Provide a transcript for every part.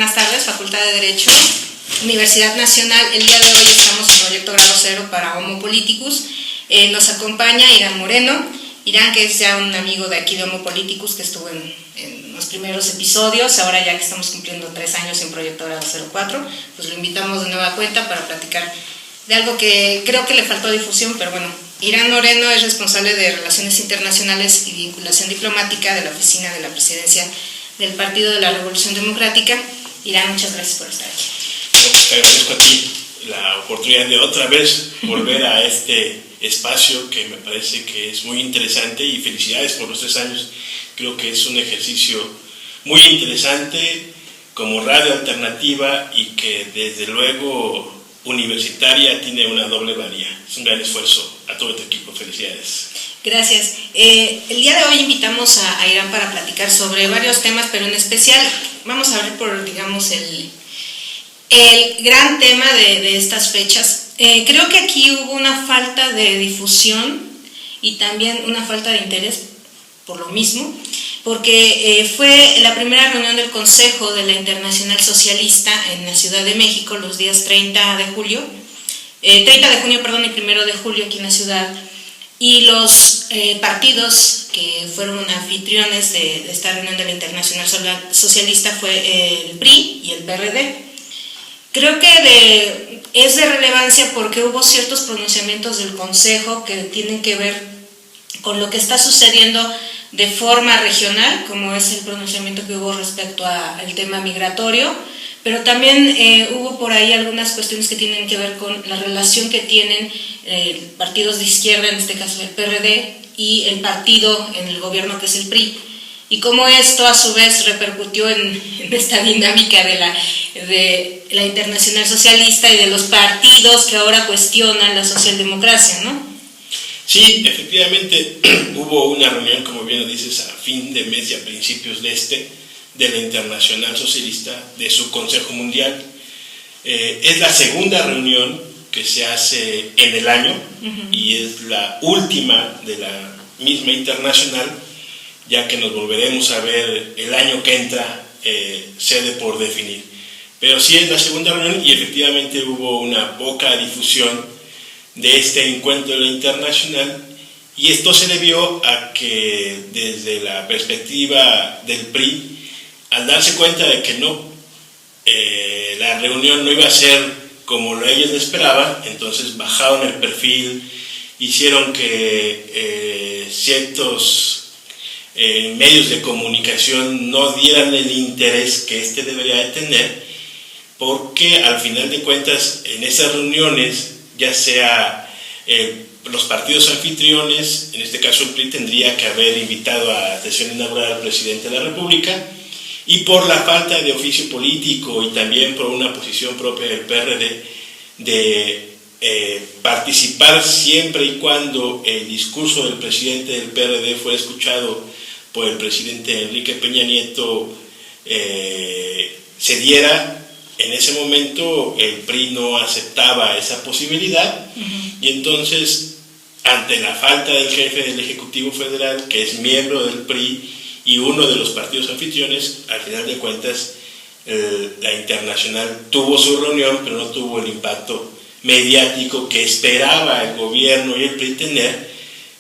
buenas tardes, Facultad de Derecho, Universidad Nacional. El día de hoy estamos en Proyecto Grado Cero para Homo Politicus. Nos acompaña Irán Moreno. Irán, que es ya un amigo de aquí de Homo Politicus, que estuvo en los primeros episodios. Ahora ya que estamos cumpliendo 3 años en Proyecto Grado 04, pues lo invitamos de nueva cuenta para platicar de algo que creo que le faltó difusión, pero bueno. Irán Moreno es responsable de Relaciones Internacionales y Vinculación Diplomática de la Oficina de la Presidencia del Partido de la Revolución Democrática. Irán, muchas gracias por estar aquí. Te agradezco a ti la oportunidad de otra vez volver a este espacio que me parece que es muy interesante, y felicidades por los 3 años. Creo que es un ejercicio muy interesante como radio alternativa y que desde luego universitaria tiene una doble valía. Es un gran esfuerzo a todo tu equipo. Felicidades. Gracias. El día de hoy invitamos a Irán para platicar sobre varios temas, pero en especial vamos a ver por, digamos, el gran tema de estas fechas. Creo que aquí hubo una falta de difusión y también una falta de interés por lo mismo, porque fue la primera reunión del Consejo de la Internacional Socialista en la Ciudad de México los días 30 de junio y 1 de julio aquí en la ciudad, y los partidos que fueron anfitriones de esta reunión de la Internacional Socialista fue el PRI y el PRD. Creo que es de relevancia porque hubo ciertos pronunciamientos del Consejo que tienen que ver con lo que está sucediendo de forma regional, como es el pronunciamiento que hubo respecto al tema migratorio, pero también hubo por ahí algunas cuestiones que tienen que ver con la relación que tienen partidos de izquierda, en este caso el PRD, y el partido en el gobierno que es el PRI, y cómo esto a su vez repercutió en esta dinámica de la Internacional Socialista y de los partidos que ahora cuestionan la socialdemocracia, ¿no? Sí, efectivamente hubo una reunión, como bien lo dices, a fin de mes y a principios de la Internacional Socialista, de su Consejo Mundial. Es la segunda reunión que se hace en el año, y es la última de la misma internacional, ya que nos volveremos a ver el año que entra, sede por definir. Pero sí es la segunda reunión, y efectivamente hubo una poca difusión de este encuentro de la internacional, y esto se debió a que desde la perspectiva del PRI, al darse cuenta de que la reunión no iba a ser como ellos esperaban, entonces bajaron el perfil, hicieron que ciertos medios de comunicación no dieran el interés que este debería de tener, porque al final de cuentas en esas reuniones, ya sea los partidos anfitriones, en este caso el PRI tendría que haber invitado a la sesión inaugural al presidente de la República, y por la falta de oficio político y también por una posición propia del PRD de participar siempre y cuando el discurso del presidente del PRD fue escuchado por el presidente Enrique Peña Nieto, se diera. En ese momento el PRI no aceptaba esa posibilidad, y entonces, ante la falta del jefe del Ejecutivo Federal, que es miembro del PRI y uno de los partidos anfitriones, al final de cuentas la internacional tuvo su reunión, pero no tuvo el impacto mediático que esperaba el gobierno y el PRI tener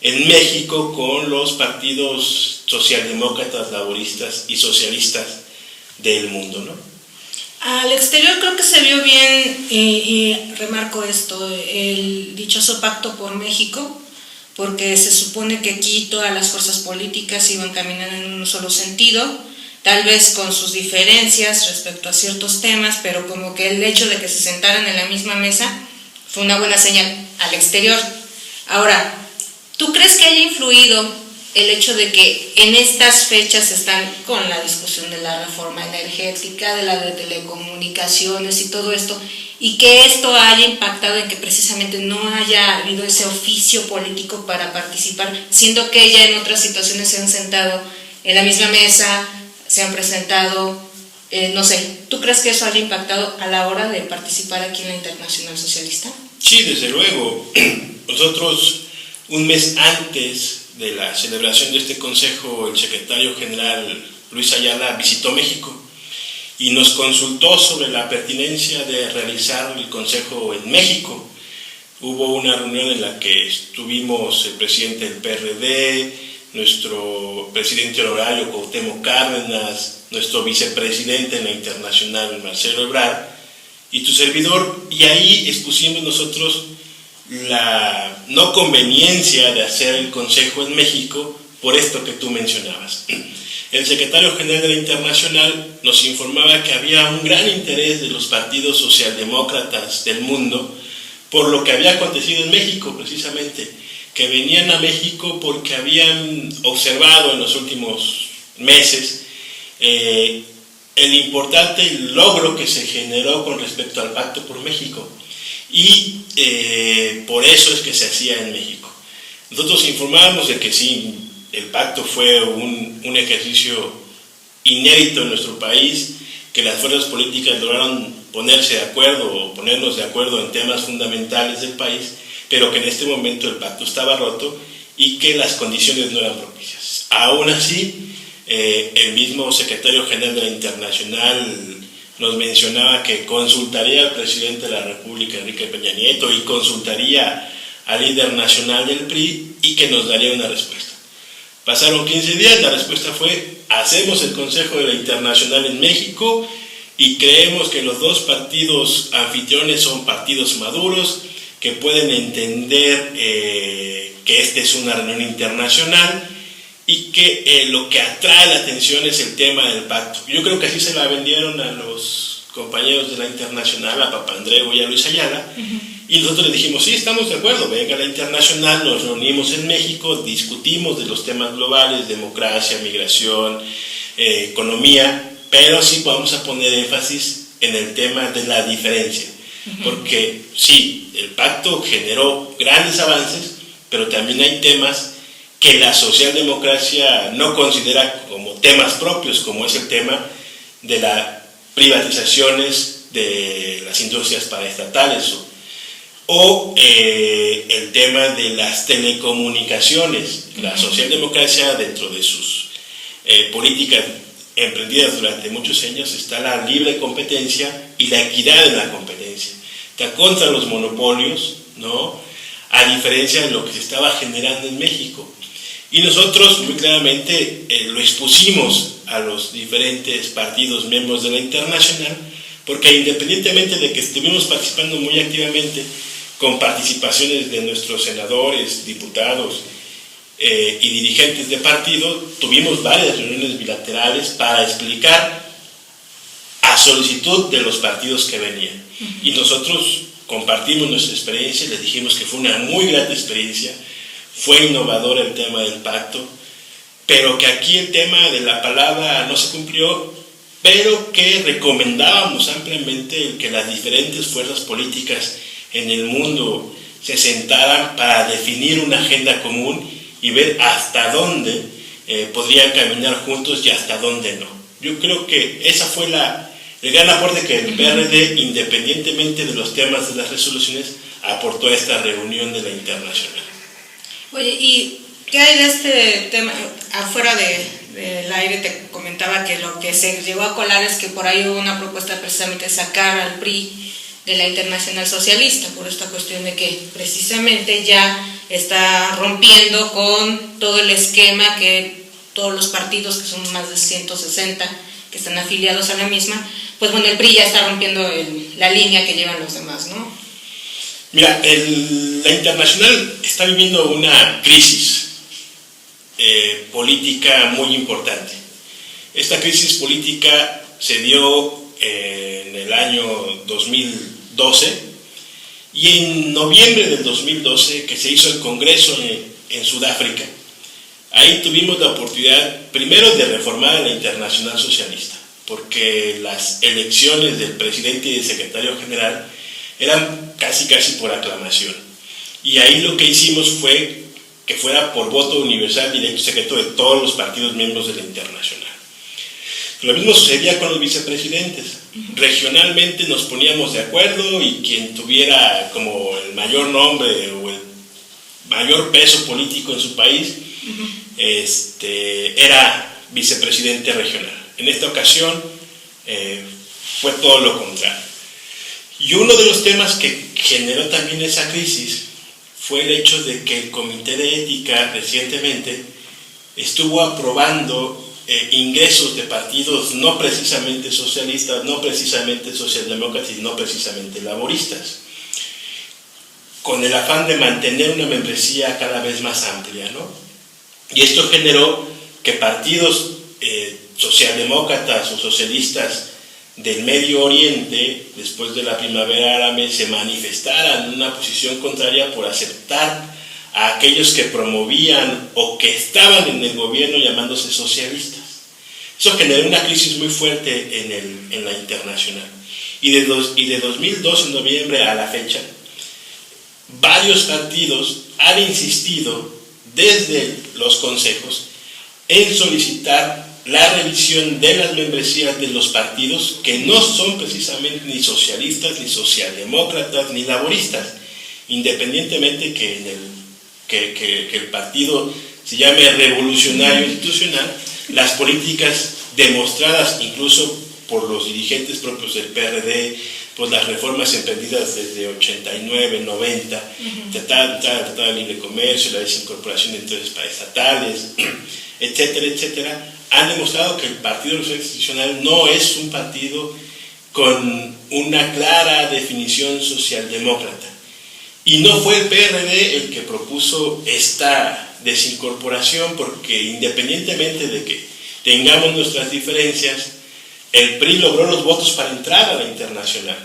en México con los partidos socialdemócratas, laboristas y socialistas del mundo, ¿no? Al exterior creo que se vio bien, y remarco esto, el dichoso Pacto por México, porque se supone que aquí todas las fuerzas políticas iban caminando en un solo sentido, tal vez con sus diferencias respecto a ciertos temas, pero como que el hecho de que se sentaran en la misma mesa fue una buena señal al exterior. Ahora, ¿tú crees que haya influido el hecho de que en estas fechas están con la discusión de la reforma energética, de la de telecomunicaciones y todo esto, y que esto haya impactado en que precisamente no haya habido ese oficio político para participar, siendo que ya en otras situaciones se han sentado en la misma mesa, se han presentado, no sé, ¿tú crees que eso haya impactado a la hora de participar aquí en la Internacional Socialista? Sí, desde luego. Nosotros, un mes antes de la celebración de este consejo, el secretario general Luis Ayala visitó México, y nos consultó sobre la pertinencia de realizar el Consejo en México. Hubo una reunión en la que estuvimos el presidente del PRD, nuestro presidente honorario Cuauhtémoc Cárdenas, nuestro vicepresidente en la Internacional Marcelo Ebrard y tu servidor, y ahí expusimos nosotros la no conveniencia de hacer el Consejo en México por esto que tú mencionabas. El secretario general de la Internacional nos informaba que había un gran interés de los partidos socialdemócratas del mundo por lo que había acontecido en México, precisamente, que venían a México porque habían observado en los últimos meses el importante logro que se generó con respecto al Pacto por México, y por eso es que se hacía en México. Nosotros informábamos de que sí, el pacto fue un ejercicio inédito en nuestro país, que las fuerzas políticas lograron ponerse de acuerdo o ponernos de acuerdo en temas fundamentales del país, pero que en este momento el pacto estaba roto y que las condiciones no eran propicias. Aún así, el mismo secretario general de la Internacional nos mencionaba que consultaría al presidente de la República, Enrique Peña Nieto, y consultaría al líder nacional del PRI y que nos daría una respuesta. Pasaron 15 días, la respuesta fue: hacemos el Consejo de la Internacional en México y creemos que los dos partidos anfitriones son partidos maduros, que pueden entender que esta es una reunión internacional y que lo que atrae la atención es el tema del pacto. Yo creo que así se la vendieron a los compañeros de la Internacional, a Papandreou y a Luis Ayala, y nosotros les dijimos: sí, estamos de acuerdo, venga a la Internacional, nos reunimos en México, discutimos de los temas globales, democracia, migración, economía, pero sí vamos a poner énfasis en el tema de la diferencia, porque sí, el pacto generó grandes avances, pero también hay temas que la socialdemocracia no considera como temas propios, como es el tema de las privatizaciones de las industrias paraestatales o el tema de las telecomunicaciones. La socialdemocracia, dentro de sus políticas emprendidas durante muchos años, está la libre competencia y la equidad en la competencia. Está contra los monopolios, ¿no?, a diferencia de lo que se estaba generando en México. Y nosotros muy claramente lo expusimos a los diferentes partidos miembros de la Internacional, porque independientemente de que estuvimos participando muy activamente con participaciones de nuestros senadores, diputados y dirigentes de partido, tuvimos varias reuniones bilaterales para explicar a solicitud de los partidos que venían. Y nosotros compartimos nuestra experiencia, les dijimos que fue una muy grata experiencia, fue innovador el tema del pacto, pero que aquí el tema de la palabra no se cumplió, pero que recomendábamos ampliamente que las diferentes fuerzas políticas en el mundo se sentaran para definir una agenda común y ver hasta dónde podrían caminar juntos y hasta dónde no. Yo creo que esa fue el gran aporte que el PRD, independientemente de los temas de las resoluciones, aportó a esta reunión de la Internacional. Oye, ¿y qué hay de este tema? Afuera del aire te comentaba que lo que se llegó a colar es que por ahí hubo una propuesta precisamente de sacar al PRI de la Internacional Socialista, por esta cuestión de que precisamente ya está rompiendo con todo el esquema que todos los partidos, que son más de 160, que están afiliados a la misma, pues bueno, el PRI ya está rompiendo la línea que llevan los demás, ¿no? Mira, la Internacional está viviendo una crisis política muy importante. Esta crisis política se dio en el año 2012 y en noviembre del 2012, que se hizo el Congreso en Sudáfrica, ahí tuvimos la oportunidad primero de reformar a la Internacional Socialista, porque las elecciones del presidente y del secretario general eran casi por aclamación, y ahí lo que hicimos fue que fuera por voto universal, directo y secreto de todos los partidos miembros de la Internacional. Lo mismo sucedía con los vicepresidentes. Regionalmente nos poníamos de acuerdo y quien tuviera como el mayor nombre o el mayor peso político en su país era vicepresidente regional. En esta ocasión fue todo lo contrario. Y uno de los temas que generó también esa crisis fue el hecho de que el Comité de Ética recientemente estuvo aprobando ingresos de partidos no precisamente socialistas, no precisamente socialdemócratas y no precisamente laboristas, con el afán de mantener una membresía cada vez más amplia, ¿no? Y esto generó que partidos socialdemócratas o socialistas del Medio Oriente, después de la primavera árabe, se manifestaran en una posición contraria por aceptar a aquellos que promovían o que estaban en el gobierno llamándose socialistas. Eso generó una crisis muy fuerte en la internacional. Y de 2002, en noviembre a la fecha, varios partidos han insistido desde los consejos en solicitar la revisión de las membresías de los partidos que no son precisamente ni socialistas, ni socialdemócratas, ni laboristas, independientemente que el partido se llame revolucionario institucional. Las políticas demostradas incluso por los dirigentes propios del PRD, pues las reformas emprendidas desde 89, 90, Tratado de Libre Comercio, la desincorporación de intereses paraestatales, etcétera, etcétera, han demostrado que el Partido Revolucionario Institucional no es un partido con una clara definición socialdemócrata. Y no fue el PRD el que propuso esta desincorporación, porque independientemente de que tengamos nuestras diferencias, el PRI logró los votos para entrar a la internacional.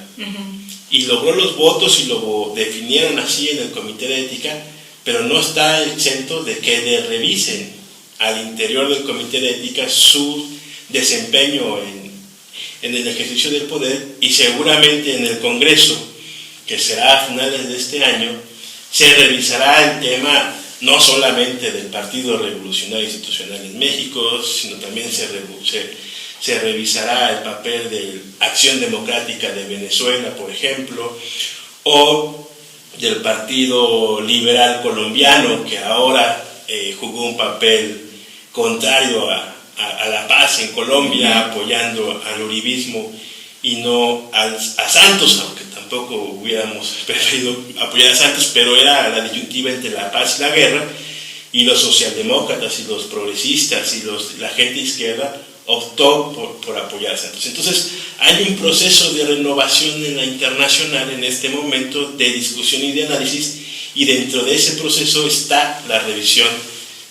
Y logró los votos y lo definieron así en el Comité de Ética, pero no está exento de que revisen al interior del Comité de Ética su desempeño en el ejercicio del poder, y seguramente en el Congreso, que será a finales de este año, se revisará el tema no solamente del Partido Revolucionario Institucional en México, sino también se revisará el papel de Acción Democrática de Venezuela, por ejemplo, o del Partido Liberal Colombiano, que ahora jugó un papel contrario a la paz en Colombia, apoyando al uribismo y no a Santos, aunque tampoco hubiéramos preferido apoyar a Santos, pero era la disyuntiva entre la paz y la guerra, y los socialdemócratas y los progresistas y la gente izquierda optó por apoyar a Santos. Entonces hay un proceso de renovación en la internacional en este momento, de discusión y de análisis, y dentro de ese proceso está la revisión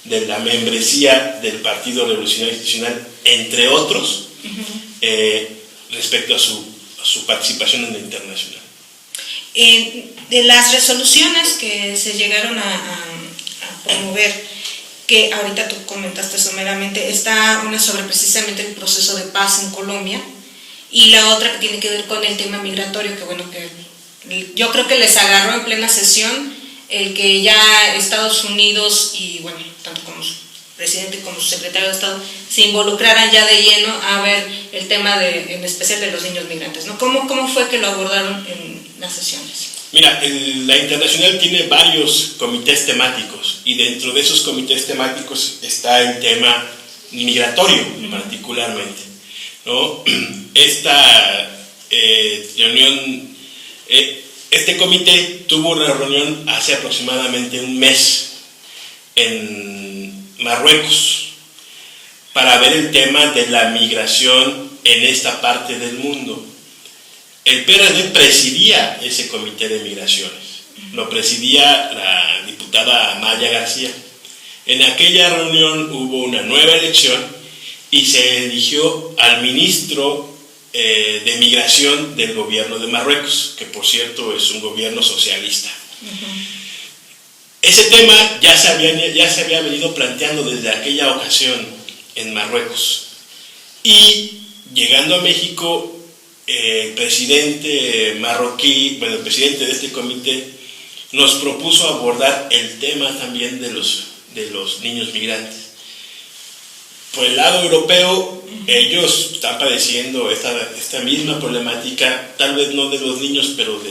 de la membresía del Partido Revolucionario Institucional, entre otros, respecto a su participación en la internacional. De las resoluciones que se llegaron a promover, que ahorita tú comentaste someramente, está una sobre precisamente el proceso de paz en Colombia, y la otra que tiene que ver con el tema migratorio, que bueno, que yo creo que les agarró en plena sesión el que ya Estados Unidos y bueno, tanto como su presidente como su secretario de Estado se involucraran ya de lleno a ver el tema en especial de los niños migrantes, ¿no? ¿Cómo fue que lo abordaron en las sesiones? Mira, la internacional tiene varios comités temáticos, y dentro de esos comités temáticos está el tema migratorio particularmente, ¿no? Esta reunión, este comité tuvo una reunión hace aproximadamente un mes en Marruecos para ver el tema de la migración en esta parte del mundo. El PRD presidía ese comité de migraciones, lo presidía la diputada Amaya García. En aquella reunión hubo una nueva elección y se eligió al ministro de migración del gobierno de Marruecos, que por cierto es un gobierno socialista. Ese tema ya se había venido planteando desde aquella ocasión en Marruecos, y llegando a México, el presidente marroquí, el presidente de este comité, nos propuso abordar el tema también de los niños migrantes. Por el lado europeo, ellos están padeciendo esta misma problemática, tal vez no de los niños, pero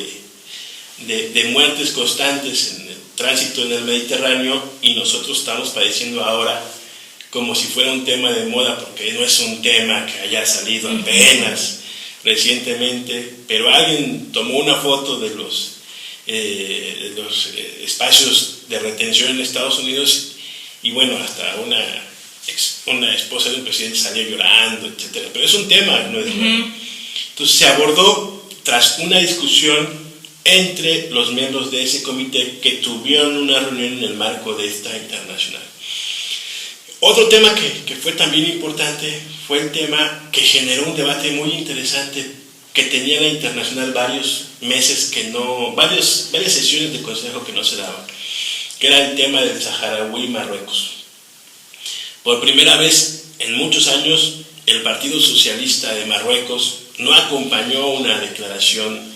de muertes constantes en el tránsito en el Mediterráneo, y nosotros estamos padeciendo ahora como si fuera un tema de moda, porque no es un tema que haya salido apenas recientemente, pero alguien tomó una foto de los espacios de retención en Estados Unidos y bueno, hasta una esposa de un presidente salió llorando, etcétera. Pero es un tema, no es nuevo. Entonces se abordó tras una discusión entre los miembros de ese comité que tuvieron una reunión en el marco de esta internacional. Otro tema que fue también importante fue el tema que generó un debate muy interesante que tenía la internacional varios meses varias sesiones de consejo que no se daban, que era el tema del saharaui y Marruecos. Por primera vez en muchos años, el Partido Socialista de Marruecos no acompañó una declaración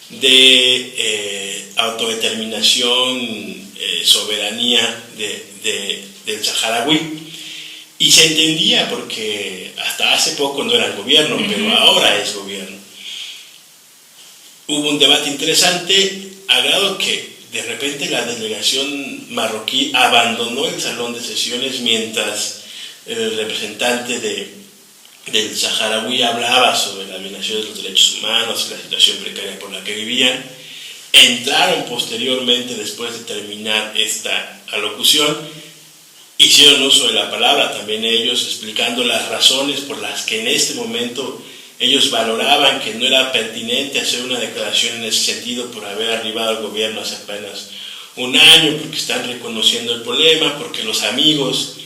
de autodeterminación, soberanía del saharaui. Y se entendía porque hasta hace poco no era el gobierno, pero ahora es gobierno. Hubo un debate interesante, a grado que de repente la delegación marroquí abandonó el salón de sesiones mientras el representante del saharaui hablaba sobre la violación de los derechos humanos y la situación precaria por la que vivían. Entraron posteriormente, después de terminar esta alocución, hicieron uso de la palabra también ellos, explicando las razones por las que en este momento ellos valoraban que no era pertinente hacer una declaración en ese sentido por haber arribado al gobierno hace apenas un año, porque están reconociendo el problema, porque los amigos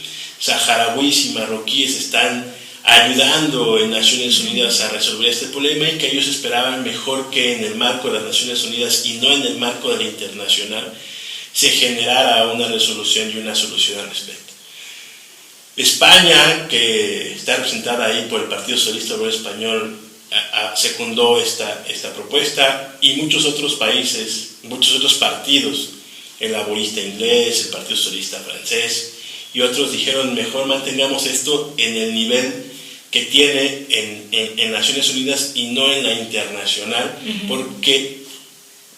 saharauis y marroquíes están ayudando en Naciones Unidas a resolver este problema y que ellos esperaban mejor que en el marco de las Naciones Unidas y no en el marco de la internacional se generara una resolución y una solución al respecto. España, que está representada ahí por el Partido Socialista Obrero Español, secundó esta propuesta, y muchos otros países, muchos otros partidos, el laborista inglés, el Partido Socialista francés y otros dijeron mejor mantengamos esto en el nivel que tiene en Naciones Unidas y no en la internacional, porque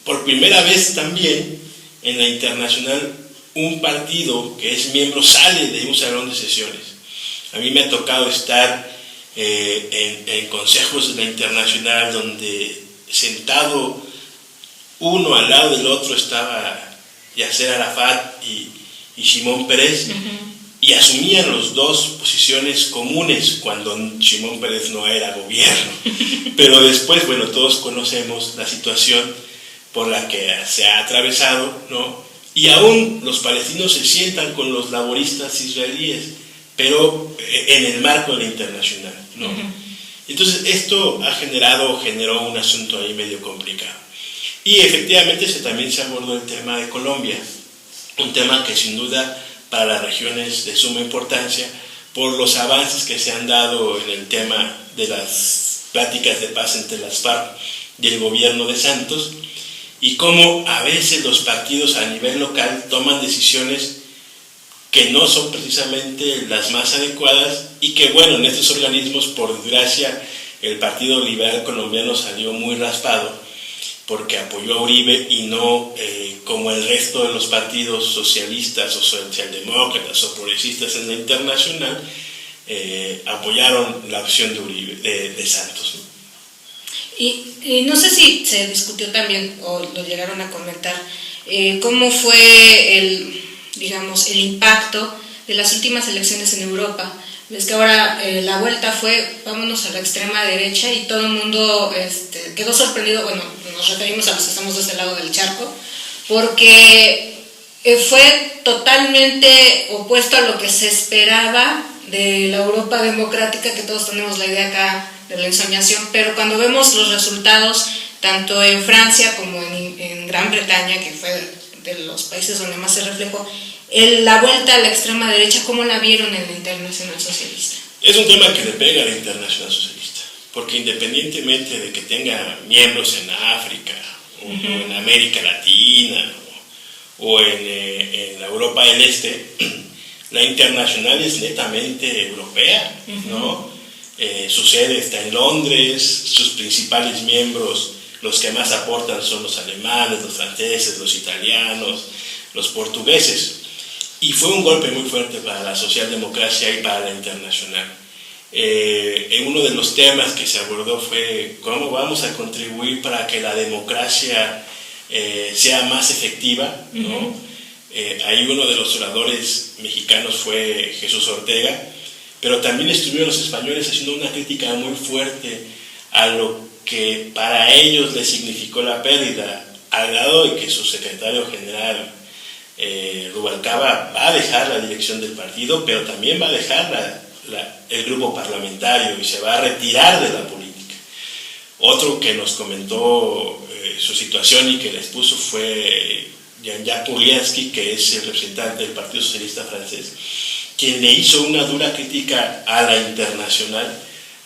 por primera vez también en la internacional un partido que es miembro sale de un salón de sesiones. A mí me ha tocado estar en consejos de la internacional donde sentado uno al lado del otro estaba Yasser Arafat y Shimon Peres, y asumían los dos posiciones comunes cuando Shimon Peres no era gobierno. Pero después, bueno, todos conocemos la situación por la que se ha atravesado, ¿no? Y aún los palestinos se sientan con los laboristas israelíes, pero en el marco de la internacional, ¿no? Entonces esto generó un asunto ahí medio complicado. Y efectivamente también se abordó el tema de Colombia, un tema que sin duda para la región es de suma importancia por los avances que se han dado en el tema de las pláticas de paz entre las FARC y el gobierno de Santos, y cómo a veces los partidos a nivel local toman decisiones que no son precisamente las más adecuadas, y que bueno, en estos organismos, por desgracia, el Partido Liberal Colombiano salió muy raspado porque apoyó a Uribe y no como el resto de los partidos socialistas o socialdemócratas o progresistas en la internacional apoyaron la opción de Uribe, de Santos, ¿no? Y no sé si se discutió también o lo llegaron a comentar cómo fue el impacto de las últimas elecciones en Europa. Ves que ahora la vuelta fue vámonos a la extrema derecha y todo el mundo quedó sorprendido. Bueno, nos referimos a los que estamos de este lado del charco, porque fue totalmente opuesto a lo que se esperaba de la Europa democrática, que todos tenemos la idea acá de la ensoñación, pero cuando vemos los resultados tanto en Francia como en Gran Bretaña, que fue de los países donde más se reflejó la vuelta a la extrema derecha, ¿cómo la vieron en la Internacional Socialista? Es un tema que le pega a la Internacional Socialista, porque independientemente de que tenga miembros en África o en América Latina o en la Europa del Este, la Internacional es netamente europea, ¿no? Su sede está en Londres, sus principales miembros, los que más aportan son los alemanes, los franceses, los italianos, los portugueses. y fue un golpe muy fuerte para la socialdemocracia y para la Internacional. Uno de los temas que se abordó fue cómo vamos a contribuir para que la democracia sea más efectiva, ¿no? Ahí uno de los oradores mexicanos fue Jesús Ortega, pero también estuvieron los españoles haciendo una crítica muy fuerte a lo que para ellos les significó la pérdida, al grado de que su secretario general Rubalcaba va a dejar la dirección del partido, pero también va a dejar el grupo parlamentario y se va a retirar de la política. Otro que nos comentó su situación y que les puso fue Jean-Jacques Urliansky, que es el representante del Partido Socialista francés, quien le hizo una dura crítica a la Internacional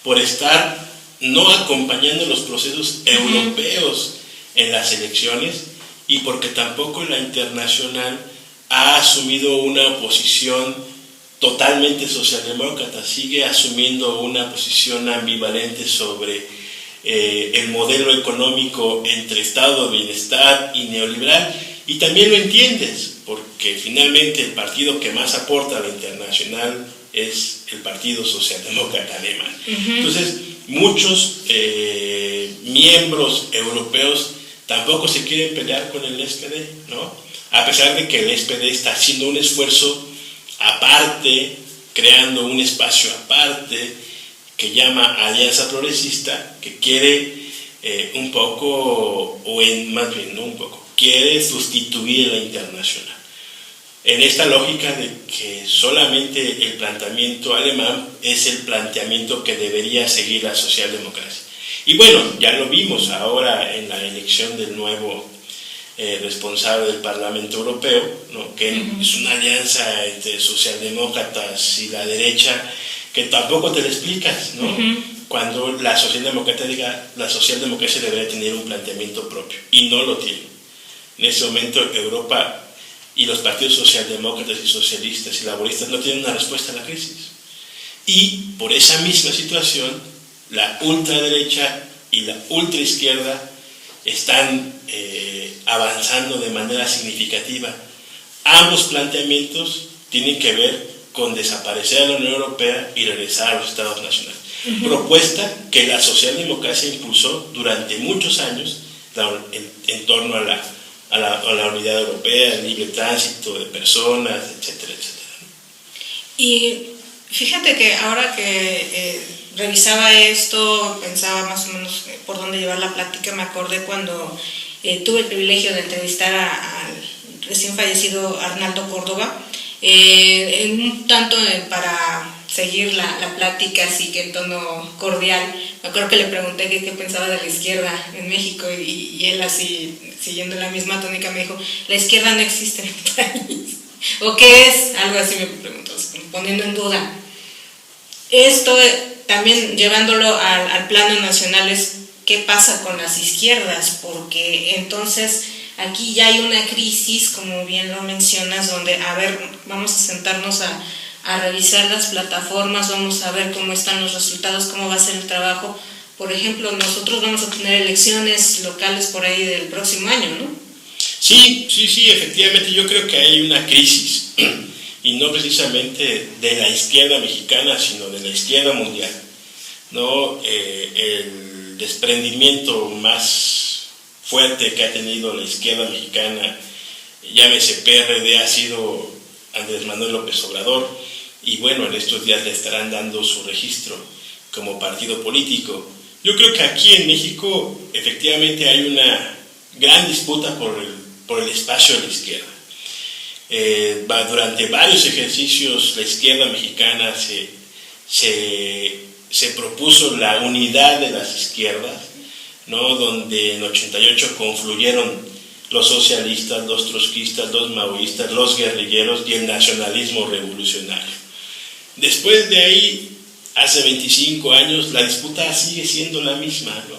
por estar no acompañando los procesos europeos en las elecciones y porque tampoco la Internacional ha asumido una posición totalmente socialdemócrata, sigue asumiendo una posición ambivalente sobre el modelo económico entre estado de bienestar y neoliberal, y también lo entiendes, porque finalmente el partido que más aporta a la Internacional es el Partido Socialdemócrata Alemán. Entonces, muchos miembros europeos tampoco se quieren pelear con el SPD, ¿no? A pesar de que el SPD está haciendo un esfuerzo aparte, creando un espacio aparte que llama Alianza Progresista, que quiere un poco, más bien, no un poco, quiere sustituir a la Internacional. En esta lógica de que solamente el planteamiento alemán es el planteamiento que debería seguir la socialdemocracia. Y bueno, ya lo vimos ahora en la elección del nuevo responsable del Parlamento Europeo, ¿no? Que es una alianza entre socialdemócratas y la derecha que tampoco te lo explicas, ¿no? Cuando la socialdemocracia diga la socialdemocracia debería tener un planteamiento propio y no lo tiene. En ese momento Europa y los partidos socialdemócratas y socialistas y laboristas no tienen una respuesta a la crisis. Y por esa misma situación, la ultraderecha y la ultraizquierda están avanzando de manera significativa. Ambos planteamientos tienen que ver con desaparecer a la Unión Europea y regresar a los Estados nacionales. Propuesta que la socialdemocracia impulsó durante muchos años en torno a la unidad europea, el libre tránsito de personas, etcétera, etcétera. Y fíjate que ahora que revisaba esto, pensaba más o menos por dónde llevar la plática, me acordé cuando tuve el privilegio de entrevistar al recién fallecido Arnaldo Córdoba, un tanto para seguir la plática así que en tono cordial. Me acuerdo que le pregunté qué pensaba de la izquierda en México y él así, siguiendo la misma tónica, me dijo, la izquierda no existe en el país. ¿O qué es? Algo así me preguntó, poniendo en duda. Esto también llevándolo al plano nacional es qué pasa con las izquierdas, porque entonces aquí ya hay una crisis, como bien lo mencionas, donde, a ver, vamos a sentarnos a revisar las plataformas, vamos a ver cómo están los resultados, cómo va a ser el trabajo. Por ejemplo, nosotros vamos a tener elecciones locales por ahí del próximo año, ¿no? Sí, efectivamente yo creo que hay una crisis, y no precisamente de la izquierda mexicana, sino de la izquierda mundial, ¿no? El desprendimiento más fuerte que ha tenido la izquierda mexicana, llámese PRD, ha sido Andrés Manuel López Obrador, y bueno, en estos días le estarán dando su registro como partido político. Yo creo que aquí en México efectivamente hay una gran disputa por el espacio de la izquierda. Durante varios ejercicios la izquierda mexicana se propuso la unidad de las izquierdas, ¿no? Donde en 88 confluyeron los socialistas, los trotskistas, los maoístas, los guerrilleros y el nacionalismo revolucionario. Después de ahí, hace 25 años, la disputa sigue siendo la misma, ¿no?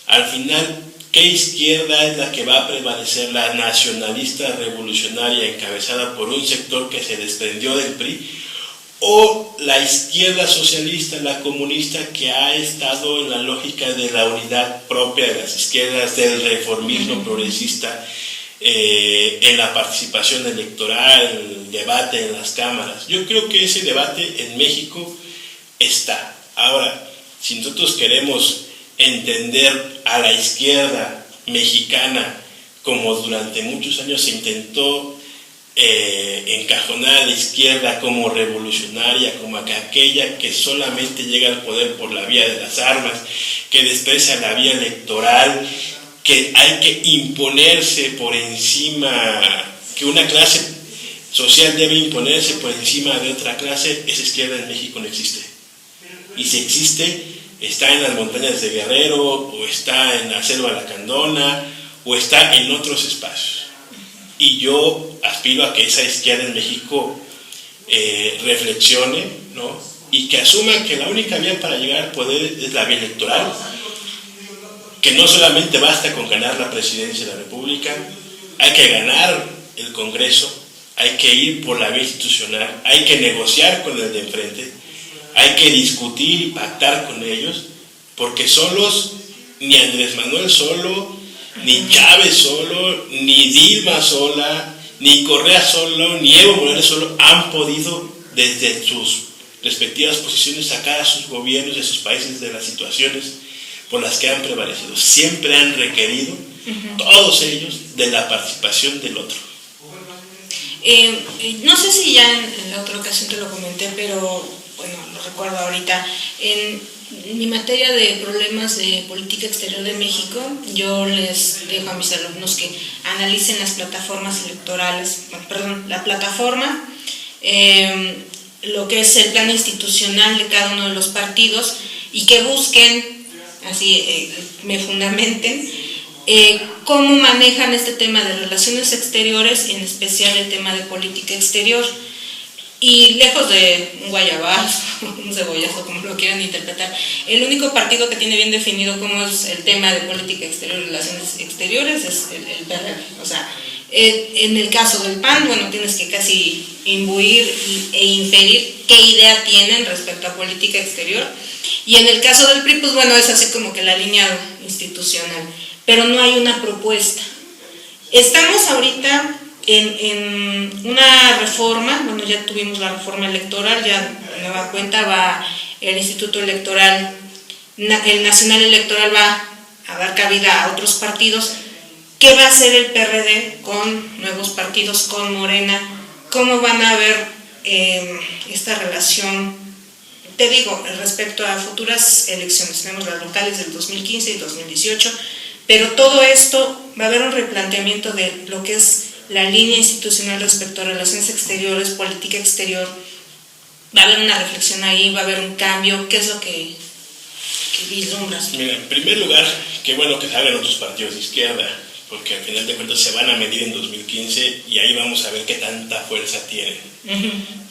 Al final, ¿qué izquierda es la que va a prevalecer? ¿La nacionalista revolucionaria encabezada por un sector que se desprendió del PRI? ¿O la izquierda socialista, la comunista, que ha estado en la lógica de la unidad propia de las izquierdas, del reformismo progresista, en la participación electoral, en el debate en las cámaras. Yo creo que ese debate en México está. Ahora, si nosotros queremos entender a la izquierda mexicana como durante muchos años se intentó encajonar a la izquierda como revolucionaria, como aquella que solamente llega al poder por la vía de las armas, que desprecia la vía electoral, que hay que imponerse por encima, que una clase social debe imponerse por encima de otra clase, esa izquierda en México no existe. Y si existe, está en las montañas de Guerrero, o está en la selva lacandona, o está en otros espacios. Y yo aspiro a que esa izquierda en México reflexione, ¿no? Y que asuma que la única vía para llegar al poder es la vía electoral, que no solamente basta con ganar la presidencia de la República, hay que ganar el Congreso, hay que ir por la vía institucional, hay que negociar con el de enfrente, hay que discutir y pactar con ellos, porque solos, ni Andrés Manuel solo, ni Chávez solo, ni Dilma sola, ni Correa solo, ni Evo Morales solo han podido desde sus respectivas posiciones sacar a sus gobiernos y a sus países de las situaciones por las que han prevalecido. Siempre han requerido, todos ellos, de la participación del otro. No sé si ya en la otra ocasión te lo comenté, pero bueno, lo recuerdo ahorita. En mi materia de problemas de política exterior de México, yo les dejo a mis alumnos que analicen las plataformas electorales, la plataforma, lo que es el plan institucional de cada uno de los partidos y que busquen, así me fundamenten, cómo manejan este tema de relaciones exteriores, en especial el tema de política exterior. Y lejos de un guayabazo, un cebollazo, como lo quieran interpretar, el único partido que tiene bien definido cómo es el tema de política exterior y relaciones exteriores es el PRD. O sea, en el caso del PAN, bueno, tienes que casi imbuir e inferir qué idea tienen respecto a política exterior. Y en el caso del PRI, pues bueno, es así como que la línea institucional, pero no hay una propuesta. Estamos ahorita en una reforma, bueno, ya tuvimos la reforma electoral, ya de nueva cuenta va el Instituto Electoral, el Nacional Electoral va a dar cabida a otros partidos. ¿Qué va a hacer el PRD con nuevos partidos, con Morena? ¿Cómo van a ver esta relación? Te digo, respecto a futuras elecciones, tenemos las locales del 2015 y 2018, pero todo esto va a haber un replanteamiento de lo que es la línea institucional respecto a relaciones exteriores, política exterior. Va a haber una reflexión ahí, va a haber un cambio. ¿Qué es lo que vislumbras? Mira, en primer lugar, qué bueno que salgan otros partidos de izquierda, porque al final de cuentas se van a medir en 2015 y ahí vamos a ver qué tanta fuerza tienen.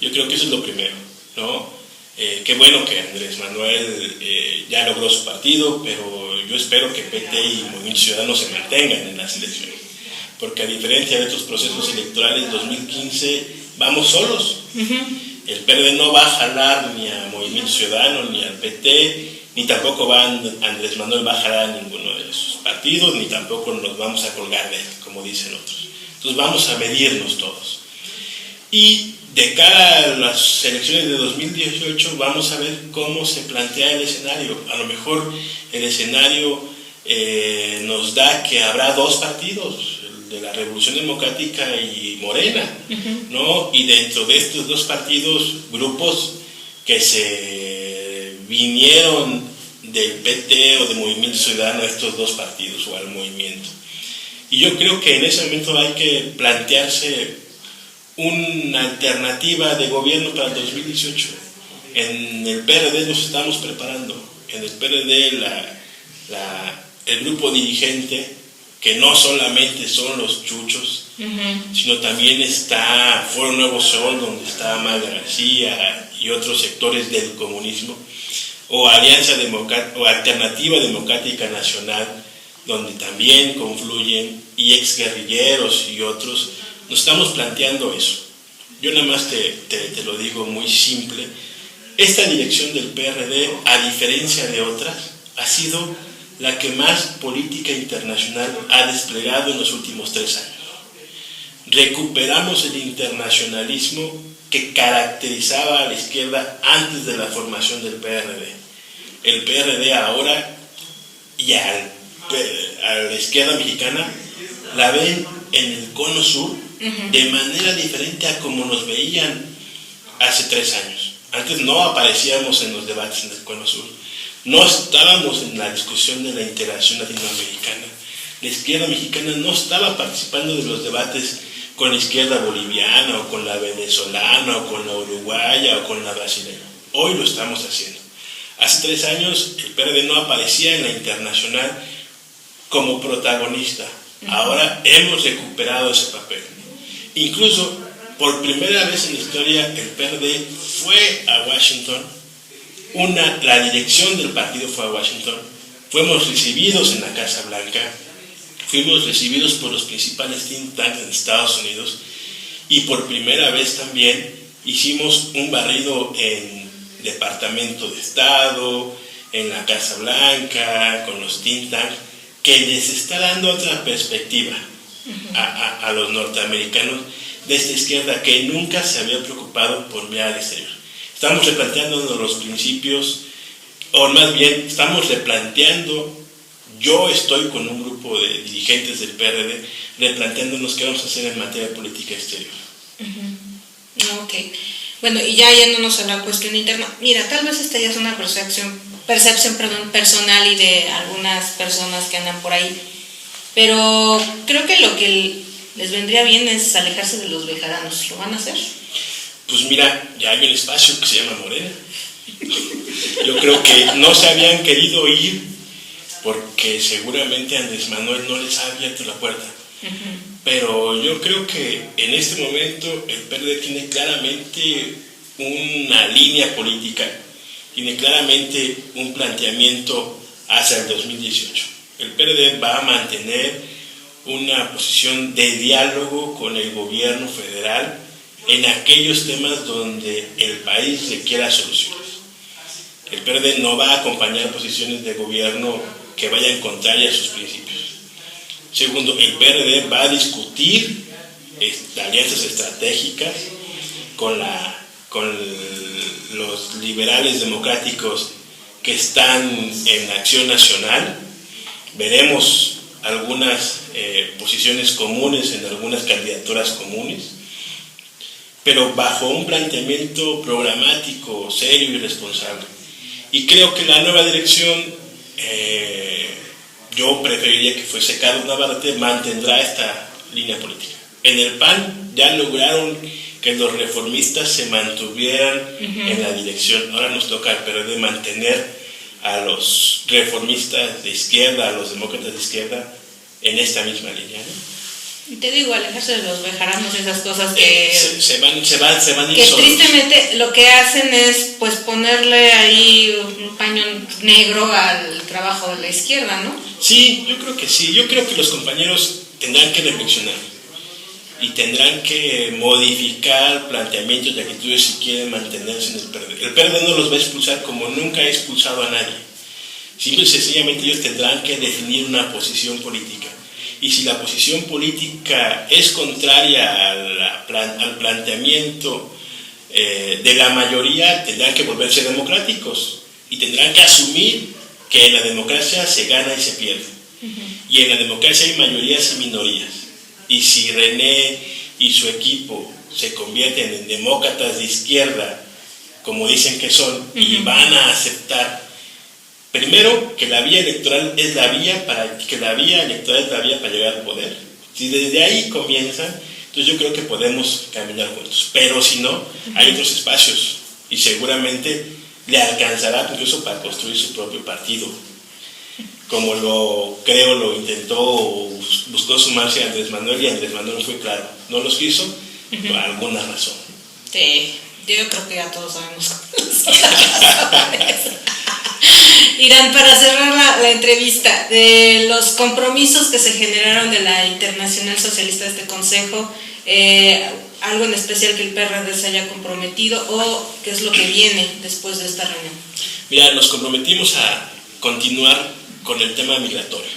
Yo creo que eso es lo primero, ¿no? Qué bueno que Andrés Manuel ya logró su partido, pero yo espero que PT y Movimiento Ciudadano se mantengan en las elecciones, porque a diferencia de otros procesos electorales, 2015 vamos solos. El PRD no va a jalar ni a Movimiento Ciudadano, ni al PT, ni tampoco Andrés Manuel va a jalar a ninguno de esos partidos, ni tampoco nos vamos a colgar de él, como dicen otros. Entonces vamos a medirnos todos. Y de cara a las elecciones de 2018 vamos a ver cómo se plantea el escenario. A lo mejor el escenario nos da que habrá dos partidos, el de la Revolución Democrática y Morena, ¿no? Y dentro de estos dos partidos, grupos que se vinieron del PT o de Movimiento Ciudadano a estos dos partidos o al movimiento. Y yo creo que en ese momento hay que plantearse una alternativa de gobierno para el 2018. En el PRD nos estamos preparando. En el PRD el grupo dirigente, que no solamente son los chuchos, sino también está Foro Nuevo Sol, donde está Magda García y otros sectores del comunismo, o Alternativa Democrática Nacional, donde también confluyen y exguerrilleros y otros. Nos estamos planteando eso. Yo nada más te lo digo muy simple. Esta dirección del PRD, a diferencia de otras, ha sido la que más política internacional ha desplegado en los últimos 3 años. recuperamos el internacionalismo que caracterizaba a la izquierda antes de la formación del PRD. El PRD ahora y a la izquierda mexicana la ven en el cono sur de manera diferente a como nos veían hace 3 años. Antes no aparecíamos en los debates en el cono sur, no estábamos en la discusión de la integración latinoamericana. La izquierda mexicana no estaba participando de los debates con la izquierda boliviana o con la venezolana o con la uruguaya o con la brasileña. Hoy lo estamos haciendo. Hace 3 años el PRD no aparecía en la internacional como protagonista. Ahora hemos recuperado ese papel. Incluso por primera vez en la historia el PRD fue a Washington, la dirección del partido fue a Washington, fuimos recibidos en la Casa Blanca, fuimos recibidos por los principales think tanks en Estados Unidos y por primera vez también hicimos un barrido en Departamento de Estado, en la Casa Blanca, con los think tanks, que les está dando otra perspectiva a los norteamericanos de esta izquierda que nunca se había preocupado por mirar al exterior. Estamos replanteándonos los principios, o más bien estamos replanteando. Yo estoy con un grupo de dirigentes del PRD replanteándonos qué vamos a hacer en materia de política exterior. Ok. Bueno, y ya yéndonos a la cuestión interna, mira, tal vez esta ya es una percepción personal y de algunas personas que andan por ahí, pero creo que lo que les vendría bien es alejarse de los bejaranos. ¿Lo van a hacer? Pues mira, ya hay un espacio que se llama Morena. Yo creo que no se habían querido ir porque seguramente Andrés Manuel no les ha abierto la puerta. Pero yo creo que en este momento el PRD tiene claramente una línea política, tiene claramente un planteamiento hacia el 2018. El PRD va a mantener una posición de diálogo con el gobierno federal en aquellos temas donde el país requiera soluciones. El PRD no va a acompañar posiciones de gobierno que vayan contrarias a sus principios. Segundo, el PRD va a discutir alianzas estratégicas con los liberales democráticos que están en Acción Nacional. Veremos algunas posiciones comunes en algunas candidaturas comunes, pero bajo un planteamiento programático, serio y responsable. Y creo que la nueva dirección, yo preferiría que fuese Carlos Navarrete, mantendrá esta línea política. En el PAN ya lograron que los reformistas se mantuvieran en la dirección. Ahora nos toca al PRD mantener a los reformistas de izquierda, a los demócratas de izquierda, en esta misma línea, ¿no? Y te digo, alejarse de los bejaranos, esas cosas que se van a ir que solos. Tristemente lo que hacen es pues ponerle ahí un paño negro al trabajo de la izquierda, ¿no? Sí, yo creo que sí. Yo creo que los compañeros tendrán que reflexionar y tendrán que modificar planteamientos y actitudes si quieren mantenerse en el PRD. El PRD no los va a expulsar como nunca ha expulsado a nadie. Simple y sencillamente ellos tendrán que definir una posición política. Y si la posición política es contraria al planteamiento de la mayoría, tendrán que volverse democráticos y tendrán que asumir que en la democracia se gana y se pierde. Y en la democracia hay mayorías y minorías. Y si René y su equipo se convierten en demócratas de izquierda, como dicen que son, y van a aceptar primero que la vía electoral es la vía para llegar al poder. Si desde ahí comienzan, entonces yo creo que podemos caminar juntos. Pero si no, hay otros espacios y seguramente le alcanzará incluso para construir su propio partido, como lo intentó, buscó sumarse a Andrés Manuel, y Andrés Manuel fue claro, no los quiso por alguna razón. Sí, yo creo que ya todos sabemos Irán, para cerrar la entrevista, de los compromisos que se generaron de la Internacional Socialista de este Consejo, algo en especial que el PRD se haya comprometido, o qué es lo que viene después de esta reunión. Mira, nos comprometimos a continuar con el tema migratorio.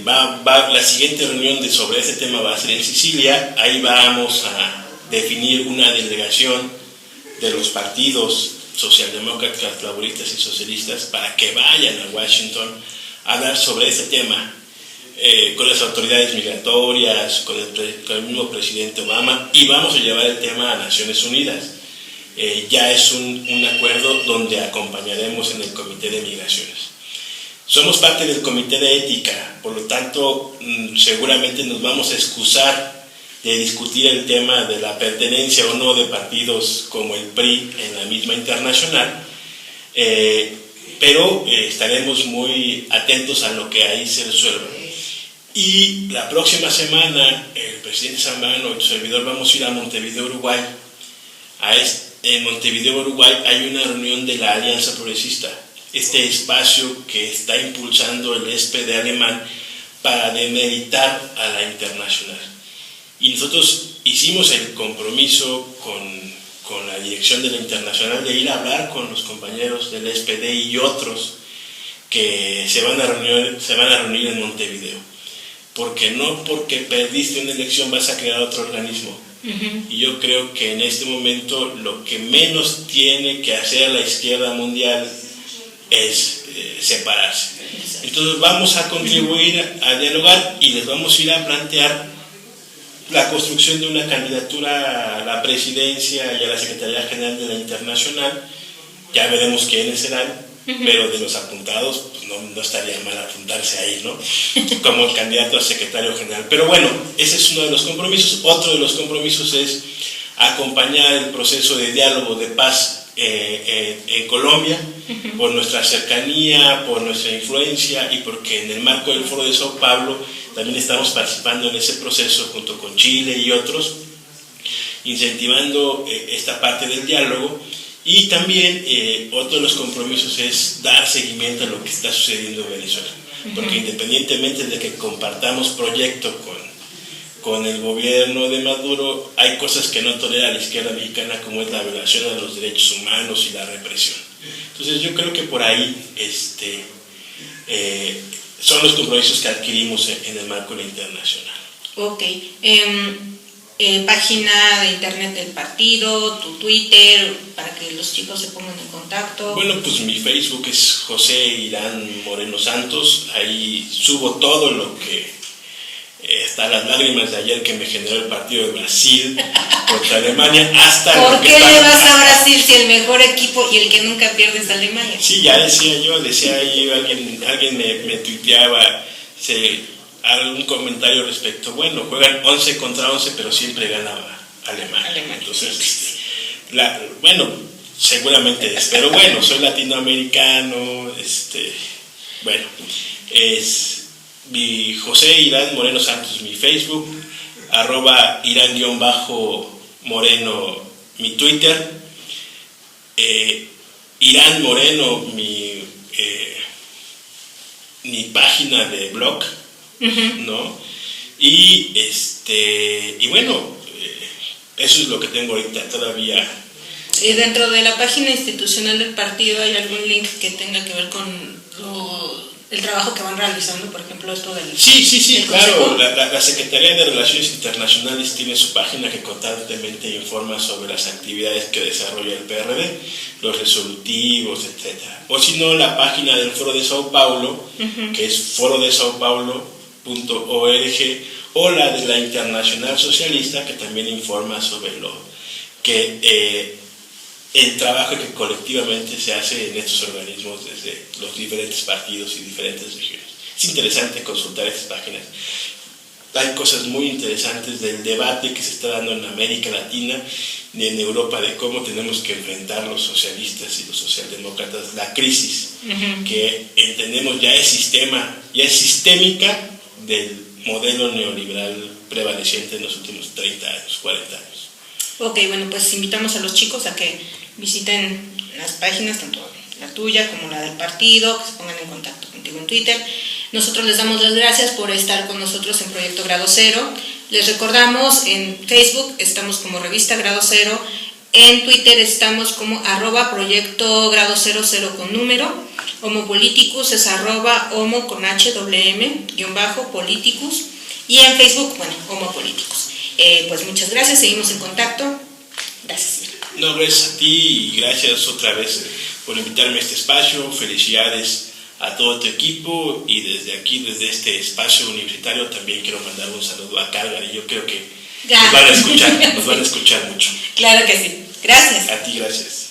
la siguiente reunión sobre este tema va a ser en Sicilia. Ahí vamos a definir una delegación de los partidos socialdemócratas, laboristas y socialistas para que vayan a Washington a hablar sobre este tema con las autoridades migratorias, con el mismo presidente Obama, y vamos a llevar el tema a Naciones Unidas. Ya es un acuerdo donde acompañaremos en el Comité de Migraciones. Somos parte del Comité de Ética, por lo tanto, seguramente nos vamos a excusar de discutir el tema de la pertenencia o no de partidos como el PRI en la misma internacional, pero estaremos muy atentos a lo que ahí se resuelva. Y la próxima semana, el presidente Zambrano y su servidor vamos a ir a Montevideo, Uruguay. En Montevideo, Uruguay, hay una reunión de la Alianza Progresista, este espacio que está impulsando el SPD alemán para demeritar a la internacional. Y nosotros hicimos el compromiso con la dirección de la internacional de ir a hablar con los compañeros del SPD y otros que se van a reunir en Montevideo. Porque no porque perdiste una elección vas a crear otro organismo. Y yo creo que en este momento lo que menos tiene que hacer la izquierda mundial es separarse. Entonces vamos a contribuir a dialogar y les vamos a ir a plantear la construcción de una candidatura a la presidencia y a la Secretaría General de la Internacional. Ya veremos quiénes serán, pero de los apuntados, pues no estaría mal apuntarse ahí, ¿no? Como candidato a secretario general. Pero bueno, ese es uno de los compromisos. Otro de los compromisos es acompañar el proceso de diálogo de paz en Colombia, por nuestra cercanía, por nuestra influencia y porque en el marco del Foro de Sao Paulo también estamos participando en ese proceso junto con Chile y otros, incentivando esta parte del diálogo. Y también otro de los compromisos es dar seguimiento a lo que está sucediendo en Venezuela, porque independientemente de que compartamos proyectos con el gobierno de Maduro, hay cosas que no tolera la izquierda mexicana, como es la violación de los derechos humanos y la represión. Entonces yo creo que por ahí son los compromisos que adquirimos en el marco internacional. Ok. Página de internet del partido, tu Twitter, para que los chicos se pongan en contacto. Bueno, pues mi Facebook es José Irán Moreno Santos. Ahí subo todo lo que hasta las lágrimas de ayer que me generó el partido de Brasil contra Alemania, hasta ¿Por qué le vas a Brasil si el mejor equipo y el que nunca pierde es Alemania? Sí, ya decía ahí, alguien me tuiteaba algún comentario respecto, bueno, juegan 11 contra 11, pero siempre ganaba Alemania. Entonces, bueno, seguramente es, pero bueno, soy latinoamericano, bueno, es mi José Irán Moreno Santos, mi Facebook, @Irán_Moreno, mi Twitter, Irán Moreno, mi página de blog, ¿no? Y bueno, eso es lo que tengo ahorita todavía. ¿Y dentro de la página institucional del partido hay algún link que tenga que ver con el trabajo que van realizando, por ejemplo, esto del... Sí, claro. La Secretaría de Relaciones Internacionales tiene su página que constantemente informa sobre las actividades que desarrolla el PRD, los resolutivos, etc. O si no, la página del Foro de Sao Paulo, que es forodesaopaulo.org, o la de la Internacional Socialista, que también informa sobre el trabajo que colectivamente se hace en estos organismos desde los diferentes partidos y diferentes regiones. Es interesante consultar estas páginas. Hay cosas muy interesantes del debate que se está dando en América Latina y en Europa de cómo tenemos que enfrentar los socialistas y los socialdemócratas la crisis que entendemos ya es sistémica del modelo neoliberal prevaleciente en los últimos 30 años, 40 años. Ok, bueno, pues invitamos a los chicos a que visiten las páginas, tanto la tuya como la del partido, que se pongan en contacto contigo en Twitter. Nosotros les damos las gracias por estar con nosotros en Proyecto Grado Cero. Les recordamos, en Facebook estamos como Revista Grado Cero, en Twitter estamos como @Proyecto Grado 00 con número. Homopoliticus es @homo con HWM _politicus, y en Facebook, bueno, Homopoliticus. Pues muchas gracias, seguimos en contacto. Gracias. No, gracias a ti y gracias otra vez por invitarme a este espacio. Felicidades a todo tu equipo, y desde aquí, desde este espacio universitario, también quiero mandar un saludo a Calgary. Yo creo que nos van a escuchar mucho. Claro que sí. Gracias. A ti, gracias.